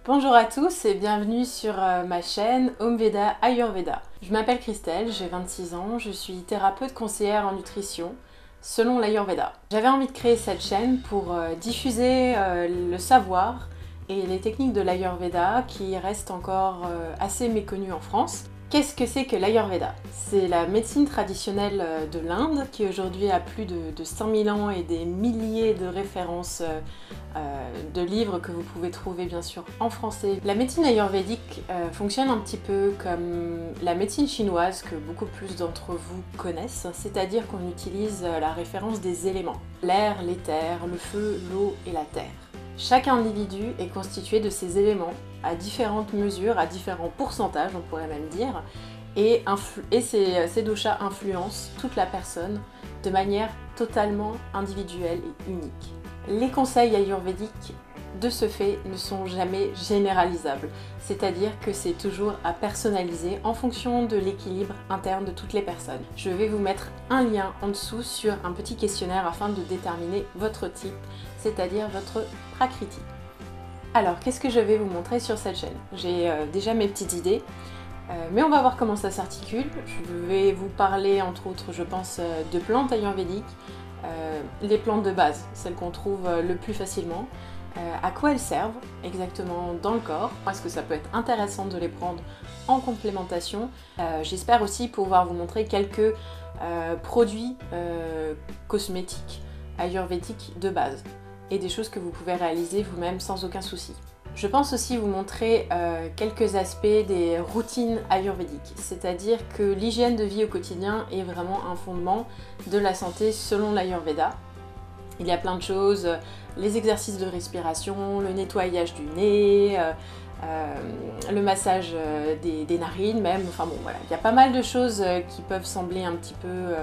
Bonjour à tous et bienvenue sur ma chaîne Home Veda Ayurveda. Je m'appelle Christelle, j'ai 26 ans, je suis thérapeute conseillère en nutrition selon l'Ayurveda. J'avais envie de créer cette chaîne pour diffuser le savoir et les techniques de l'Ayurveda qui restent encore assez méconnues en France. Qu'est-ce que c'est que l'Ayurveda? C'est la médecine traditionnelle de l'Inde qui aujourd'hui a plus de 5000 ans et des milliers de références de livres que vous pouvez trouver bien sûr en français. La médecine ayurvédique fonctionne un petit peu comme la médecine chinoise que beaucoup plus d'entre vous connaissent, c'est-à-dire qu'on utilise la référence des éléments, l'air, l'éther, le feu, l'eau et la terre. Chaque individu est constitué de ces éléments à différentes mesures, à différents pourcentages on pourrait même dire, et ces doshas influencent toute la personne de manière totalement individuelle et unique. Les conseils ayurvédiques de ce fait ne sont jamais généralisables, c'est-à-dire que c'est toujours à personnaliser en fonction de l'équilibre interne de toutes les personnes. Je vais vous mettre un lien en dessous sur un petit questionnaire afin de déterminer votre type, c'est-à-dire votre prakriti. Alors, qu'est-ce que je vais vous montrer sur cette chaîne? J'ai déjà mes petites idées, mais on va voir comment ça s'articule. Je vais vous parler entre autres, je pense, de plantes ayurvédiques, les plantes de base, celles qu'on trouve le plus facilement, à quoi elles servent exactement dans le corps, est-ce que ça peut être intéressant de les prendre en complémentation. J'espère aussi pouvoir vous montrer quelques produits cosmétiques ayurvédiques de base et des choses que vous pouvez réaliser vous-même sans aucun souci. Je pense aussi vous montrer quelques aspects des routines ayurvédiques, c'est-à-dire que l'hygiène de vie au quotidien est vraiment un fondement de la santé selon l'Ayurveda. Il y a plein de choses, les exercices de respiration, le nettoyage du nez, le massage des narines même, enfin bon voilà, il y a pas mal de choses qui peuvent sembler un petit peu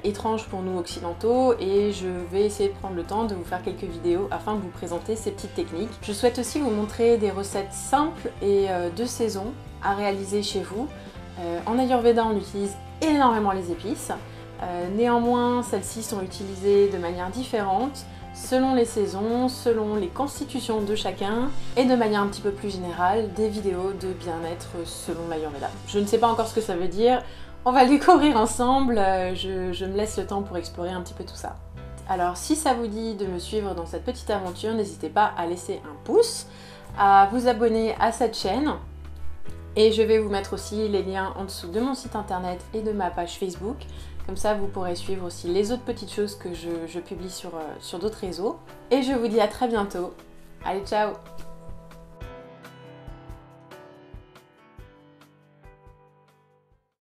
étranges pour nous occidentaux et je vais essayer de prendre le temps de vous faire quelques vidéos afin de vous présenter ces petites techniques. Je souhaite aussi vous montrer des recettes simples et de saison à réaliser chez vous. En Ayurveda on utilise énormément les épices, néanmoins celles-ci sont utilisées de manière différente selon les saisons, selon les constitutions de chacun et de manière un petit peu plus générale des vidéos de bien-être selon l'Ayurveda. Je ne sais pas encore ce que ça veut dire, on va le découvrir ensemble, je me laisse le temps pour explorer un petit peu tout ça. Alors si ça vous dit de me suivre dans cette petite aventure, n'hésitez pas à laisser un pouce, à vous abonner à cette chaîne et je vais vous mettre aussi les liens en dessous de mon site internet et de ma page Facebook. Comme ça vous pourrez suivre aussi les autres petites choses que je publie sur d'autres réseaux. Et je vous dis à très bientôt. Allez, ciao!